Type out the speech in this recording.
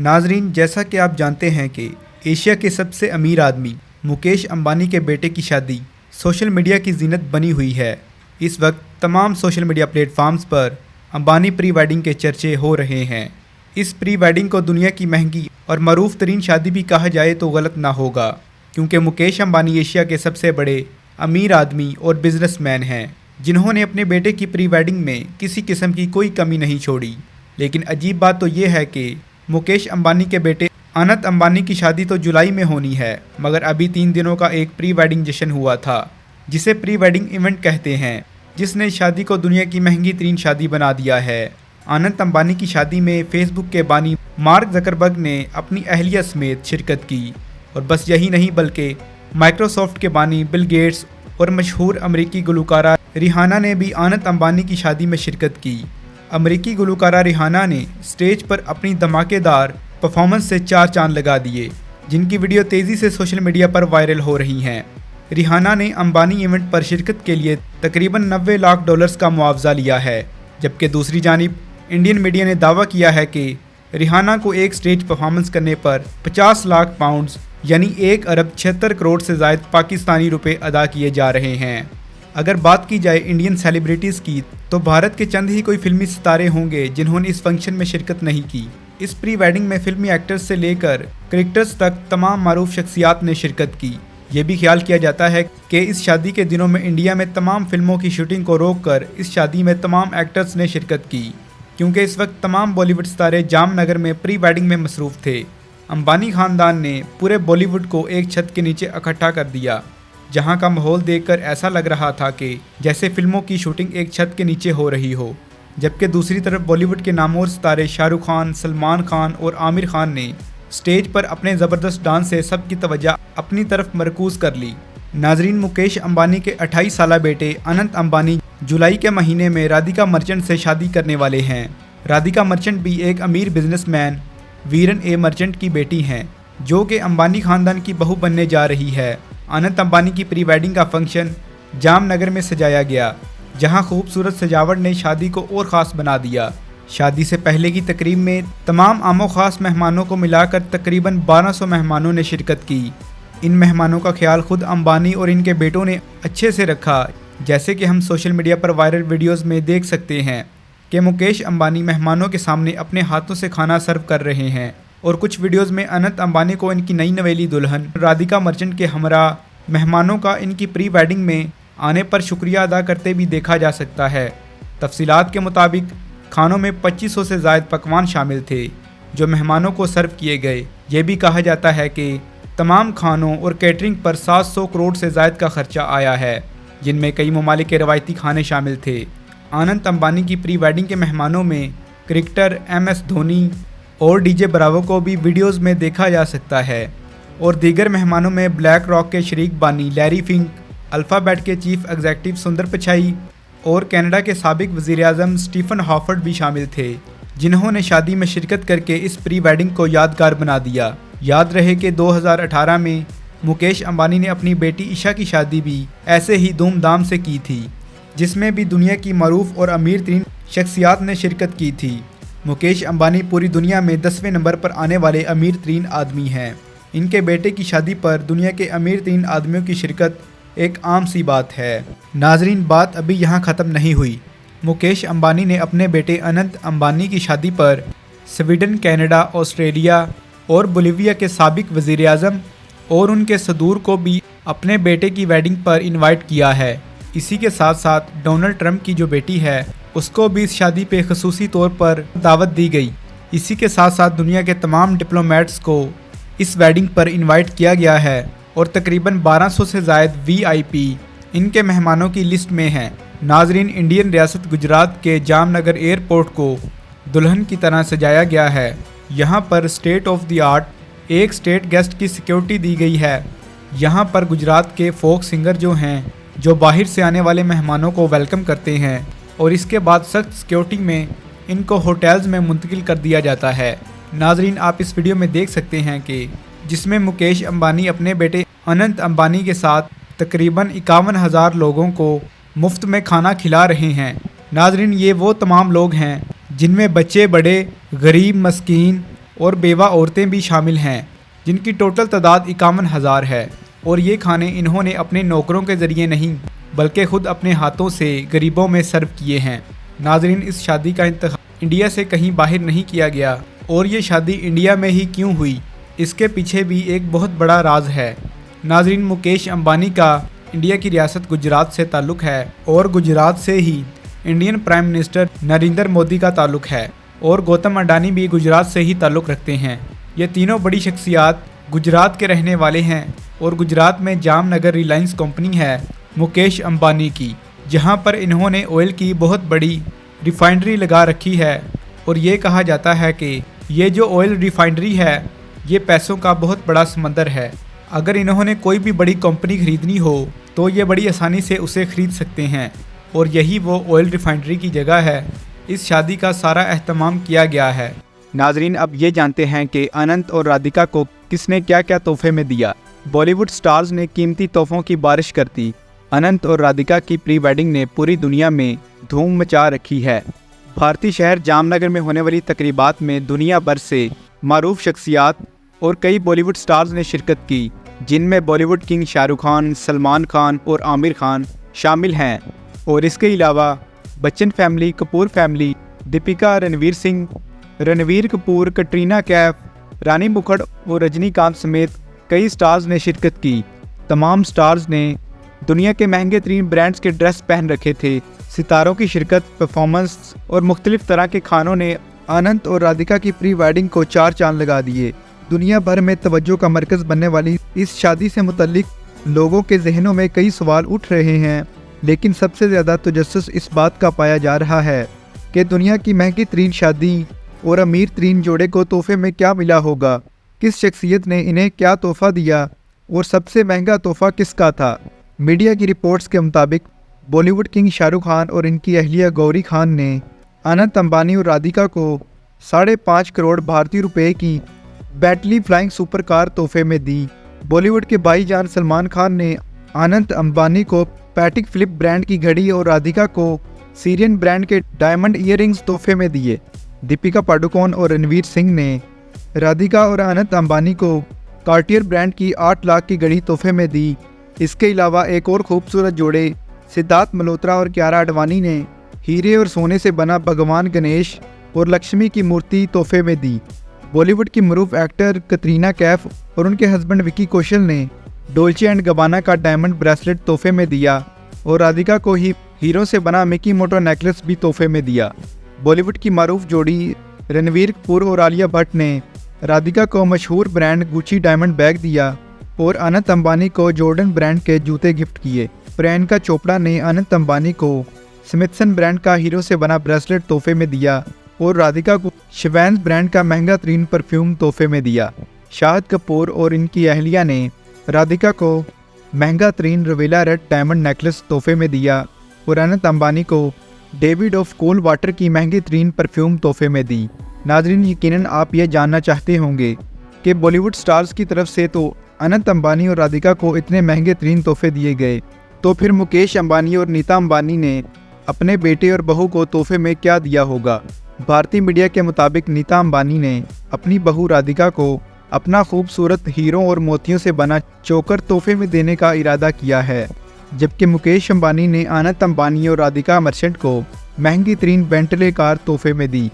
नाजरीन, जैसा कि आप जानते हैं कि एशिया के सबसे अमीर आदमी मुकेश अंबानी के बेटे की शादी सोशल मीडिया की जीनत बनी हुई है। इस वक्त तमाम सोशल मीडिया प्लेटफॉर्म्स पर अंबानी प्री वेडिंग के चर्चे हो रहे हैं। इस प्री वेडिंग को दुनिया की महंगी और मरूफ तरीन शादी भी कहा जाए तो गलत ना होगा, क्योंकि मुकेश अंबानी एशिया के सबसे बड़े अमीर आदमी और बिजनेसमैन हैं, जिन्होंने अपने बेटे की प्री वेडिंग में किसी किस्म की कोई कमी नहीं छोड़ी। लेकिन अजीब बात तो ये है कि मुकेश अंबानी के बेटे अनंत अंबानी की शादी तो जुलाई में होनी है, मगर अभी 3 दिनों का एक प्री वेडिंग जश्न हुआ था, जिसे प्री वेडिंग इवेंट कहते हैं, जिसने शादी को दुनिया की महंगी तरीन शादी बना दिया है। अनंत अंबानी की शादी में फेसबुक के बानी मार्क जकरबर्ग ने अपनी अहलिया समेत शिरकत की, और बस यही नहीं बल्कि माइक्रोसॉफ्ट के बानी बिल गेट्स और मशहूर अमरीकी गुलकारा रिहाना ने भी अनंत अंबानी की शादी में शिरकत की। अमरीकी गुलकारा रिहाना ने स्टेज पर अपनी धमाकेदार परफॉर्मेंस से 4 चांद लगा दिए, जिनकी वीडियो तेज़ी से सोशल मीडिया पर वायरल हो रही हैं। रिहाना ने अंबानी इवेंट पर शिरकत के लिए तकरीबन $90 लाख का मुआवजा लिया है, जबकि दूसरी जानिब इंडियन मीडिया ने दावा किया है कि रिहाना को एक स्टेज परफॉर्मेंस करने पर 50 लाख पाउंड यानी 1 अरब 76 करोड़ से ज़ायद पाकिस्तानी रुपए अदा किए जा रहे हैं। अगर बात की जाए इंडियन सेलिब्रिटीज़ की, तो भारत के चंद ही कोई फिल्मी सितारे होंगे जिन्होंने इस फंक्शन में शिरकत नहीं की। इस प्री वेडिंग में फिल्मी एक्टर्स से लेकर क्रिकेटर्स तक तमाम मारूफ शख्सियात ने शिरकत की। ये भी ख्याल किया जाता है कि इस शादी के दिनों में इंडिया में तमाम फिल्मों की शूटिंग को रोककर इस शादी में तमाम एक्टर्स ने शिरकत की, क्योंकि इस वक्त तमाम बॉलीवुड सितारे जामनगर में प्री वेडिंग में मसरूफ़ थे। अंबानी खानदान ने पूरे बॉलीवुड को एक छत के नीचे इकट्ठा कर दिया, जहां का माहौल देखकर ऐसा लग रहा था कि जैसे फिल्मों की शूटिंग एक छत के नीचे हो रही हो। जबकि दूसरी तरफ बॉलीवुड के नामवर सितारे शाहरुख खान, सलमान खान और आमिर खान ने स्टेज पर अपने ज़बरदस्त डांस से सबकी तवज्जो अपनी तरफ मरकूज़ कर ली। नाजरीन, मुकेश अंबानी के 28 साला बेटे अनंत अंबानी जुलाई के महीने में राधिका मर्चेंट से शादी करने वाले हैं। राधिका मर्चेंट भी एक अमीर बिजनेसमैन वीरन ए मर्चेंट की बेटी हैं, जो कि अंबानी खानदान की बहू बनने जा रही है। अनंत अंबानी की प्री वेडिंग का फंक्शन जामनगर में सजाया गया, जहां खूबसूरत सजावट ने शादी को और ख़ास बना दिया। शादी से पहले की तकरीब में तमाम आमो ख़ास मेहमानों को मिलाकर तकरीबन 1200 मेहमानों ने शिरकत की। इन मेहमानों का ख्याल खुद अंबानी और इनके बेटों ने अच्छे से रखा, जैसे कि हम सोशल मीडिया पर वायरल वीडियोज़ में देख सकते हैं कि मुकेश अंबानी मेहमानों के सामने अपने हाथों से खाना सर्व कर रहे हैं, और कुछ वीडियोस में अनंत अंबानी को इनकी नई नवेली दुल्हन राधिका मर्चेंट के हमरा मेहमानों का इनकी प्री वेडिंग में आने पर शुक्रिया अदा करते भी देखा जा सकता है। तफसीलात के मुताबिक खानों में 2500 से ज़ायद पकवान शामिल थे, जो मेहमानों को सर्व किए गए। ये भी कहा जाता है कि तमाम खानों और कैटरिंग पर 700 करोड़ से ज़ायद का खर्चा आया है, जिनमें कई ममालिक के रवायती खाने शामिल थे। अनंत अंबानी की प्री वेडिंग के मेहमानों में क्रिकेटर MS धोनी और DJ ब्रावो को भी वीडियोस में देखा जा सकता है, और दीगर मेहमानों में ब्लैक रॉक के शरीक बानी लैरी फिंक, अल्फ़ाबेट के चीफ एग्जीक्यूटिव सुंदर पिचाई और कनाडा के साबिक वज़ीर-ए-आज़म स्टीफन हॉफर्ड भी शामिल थे, जिन्होंने शादी में शिरकत करके इस प्री वेडिंग को यादगार बना दिया। याद रहे कि 2018 में मुकेश अंबानी ने अपनी बेटी ईशा की शादी भी ऐसे ही धूमधाम से की थी, जिसमें भी दुनिया की मरूफ और अमीर तरीन शख्सियात ने शिरकत की थी। मुकेश अंबानी पूरी दुनिया में 10वें नंबर पर आने वाले अमीर तरीन आदमी हैं। इनके बेटे की शादी पर दुनिया के अमीर तरीन आदमियों की शिरकत एक आम सी बात है। नाजरीन, बात अभी यहाँ ख़त्म नहीं हुई। मुकेश अंबानी ने अपने बेटे अनंत अंबानी की शादी पर स्वीडन, कनाडा, ऑस्ट्रेलिया और बोलिविया के साबिक वज़ीर-ए-आज़म और उनके सदूर को भी अपने बेटे की वेडिंग पर इनवाइट किया है। इसी के साथ साथ डोनाल्ड ट्रंप की जो बेटी है, उसको भी इस शादी पे खसूसी तौर पर दावत दी गई। इसी के साथ साथ दुनिया के तमाम डिप्लोमेट्स को इस वेडिंग पर इनवाइट किया गया है, और तकरीबन 1200 से ज़ायद VIP इनके मेहमानों की लिस्ट में हैं। नाजरीन, इंडियन रियासत गुजरात के जामनगर एयरपोर्ट को दुल्हन की तरह सजाया गया है। यहाँ पर स्टेट ऑफ द आर्ट एक स्टेट गेस्ट की सिक्योरिटी दी गई है। यहाँ पर गुजरात के फोक सिंगर जो हैं, जो बाहर से आने वाले मेहमानों को वेलकम करते हैं, और इसके बाद सख्त सिक्योरिटी में इनको होटल्स में मुंतकिल कर दिया जाता है। नाजरीन, आप इस वीडियो में देख सकते हैं कि जिसमें मुकेश अंबानी अपने बेटे अनंत अंबानी के साथ तकरीबन 51,000 लोगों को मुफ्त में खाना खिला रहे हैं। नाजरीन, ये वो तमाम लोग हैं जिनमें बच्चे, बड़े, गरीब, मस्कीन और बेवा औरतें भी शामिल हैं, जिनकी टोटल तादाद 51,000 है। और ये खाने इन्होंने अपने नौकरों के ज़रिए नहीं बल्कि खुद अपने हाथों से गरीबों में सर्व किए हैं। नाजरीन, इस शादी का इंतखाब इंडिया से कहीं बाहर नहीं किया गया, और ये शादी इंडिया में ही क्यों हुई, इसके पीछे भी एक बहुत बड़ा राज है। नाजरीन, मुकेश अंबानी का इंडिया की रियासत गुजरात से ताल्लुक़ है, और गुजरात से ही Indian prime minister Narendra Modi का ताल्लुक़ है, और गौतम अडानी भी गुजरात से ही ताल्लुक़ रखते हैं। ये तीनों बड़ी शख्सियात गुजरात के रहने वाले हैं, और गुजरात में जामनगर रिलायंस कंपनी है मुकेश अंबानी की, जहां पर इन्होंने ऑयल की बहुत बड़ी रिफाइनरी लगा रखी है। और ये कहा जाता है कि ये जो ऑयल रिफाइनरी है ये पैसों का बहुत बड़ा समंदर है। अगर इन्होंने कोई भी बड़ी कंपनी खरीदनी हो तो ये बड़ी आसानी से उसे खरीद सकते हैं, और यही वो ऑयल रिफाइनरी की जगह है। इस शादी का सारा एहतमाम किया गया है। नाजरीन, अब ये जानते हैं कि अनंत और राधिका को किसने क्या क्या तोहफे में दिया। बॉलीवुड स्टार्स ने कीमती तोहफों की बारिश कर दी। अनंत और राधिका की प्री वेडिंग ने पूरी दुनिया में धूम मचा रखी है। भारतीय शहर जामनगर में होने वाली तकरीबात में दुनिया भर से मारूफ शख्सियात और कई बॉलीवुड स्टार्स ने शिरकत की, जिनमें बॉलीवुड किंग शाहरुख खान, सलमान खान और आमिर खान शामिल हैं। और इसके अलावा बच्चन फैमिली, कपूर फैमिली, दीपिका, रणवीर सिंह, रणवीर कपूर, कटरीना कैफ, रानी मुखर्जी और रजनीकांत समेत कई स्टार्स ने शिरकत की। तमाम स्टार्स ने दुनिया के महंगे तरीन ब्रांड्स के ड्रेस पहन रखे थे। सितारों की शिरकत, परफॉर्मेंस और मुख्तलिफ तरह के खानों ने अनंत और राधिका की प्री वेडिंग को चार चांद लगा दिए। दुनिया भर में तवज्जो का मरकज़ बनने वाली इस शादी से मुतल्लिक लोगों के जहनों में कई सवाल उठ रहे हैं, लेकिन सबसे ज़्यादा तजस्सुस इस बात का पाया जा रहा है कि दुनिया की महंगी तरीन शादी और अमीर तरीन जोड़े को तोहफे में क्या मिला होगा, किस शख्सियत ने इन्हें क्या तोहफ़ा दिया और सबसे महंगा तोहफ़ा किसका था। मीडिया की रिपोर्ट्स के मुताबिक बॉलीवुड किंग शाहरुख खान और इनकी अहलिया गौरी खान ने अनंत अंबानी और राधिका को 5.5 करोड़ भारतीय रुपए की बेंटली फ्लाइंग सुपर कार तोहफे में दी। बॉलीवुड के भाईजान सलमान खान ने अनंत अंबानी को पैटिक फिलिप ब्रांड की घड़ी और राधिका को सीरियन ब्रांड के डायमंड ईयररिंग्स तोहफे में दिए। दीपिका पादुकोण और रणवीर सिंह ने राधिका और अनंत अंबानी को कार्टियर ब्रांड की 8 लाख की घड़ी तोहफे में दी। इसके अलावा एक और खूबसूरत जोड़े सिद्धार्थ मल्होत्रा और कियारा आडवाणी ने हीरे और सोने से बना भगवान गणेश और लक्ष्मी की मूर्ति तोहफे में दी। बॉलीवुड की मरूफ एक्टर कटरीना कैफ और उनके हस्बैंड विकी कौशल ने डोल्चे एंड गबाना का डायमंड ब्रेसलेट तोहफे में दिया, और राधिका को ही हीरो से बना मिकी मोटो नेकलेस भी तोहफे में दिया। बॉलीवुड की मारूफ जोड़ी रणवीर कपूर और आलिया भट्ट ने राधिका को मशहूर ब्रांड गुची डायमंड बैग दिया, और अनंत अंबानी को जॉर्डन ब्रांड के जूते गिफ्ट किए। प्रियंका चोपड़ा ने अनंत अंबानी को स्मिथसन ब्रांड का हीरो से बना ब्रेसलेट तोहफे में दिया, और राधिका को शिवैंस ब्रांड का महंगा तरीन परफ्यूम तोहफे में दिया। शाहिद कपूर और इनकी अहलिया ने राधिका को महंगा तरीन रवेला रेड डायमंड नेकलेस तोहफे में दिया, और अनंत अंबानी को डेविड ऑफ कोल्ड वाटर की महंगी तरीन परफ्यूम तोहफे में दी। नाजरीन, यकीनन आप ये जानना चाहते होंगे कि बॉलीवुड स्टार्स की तरफ से तो अनंत अंबानी और राधिका को इतने महंगे तरीन तोहफे दिए गए, तो फिर मुकेश अंबानी और नीता अंबानी ने अपने बेटे और बहू को तोहफे में क्या दिया होगा। भारतीय मीडिया के मुताबिक नीता अंबानी ने अपनी बहू राधिका को अपना खूबसूरत हीरों और मोतियों से बना चोकर तोहफे में देने का इरादा किया है, जबकि मुकेश अंबानी ने अनंत अंबानी और राधिका मर्चेंट को महंगी तरीन बेंटले कार तोहफे में दी।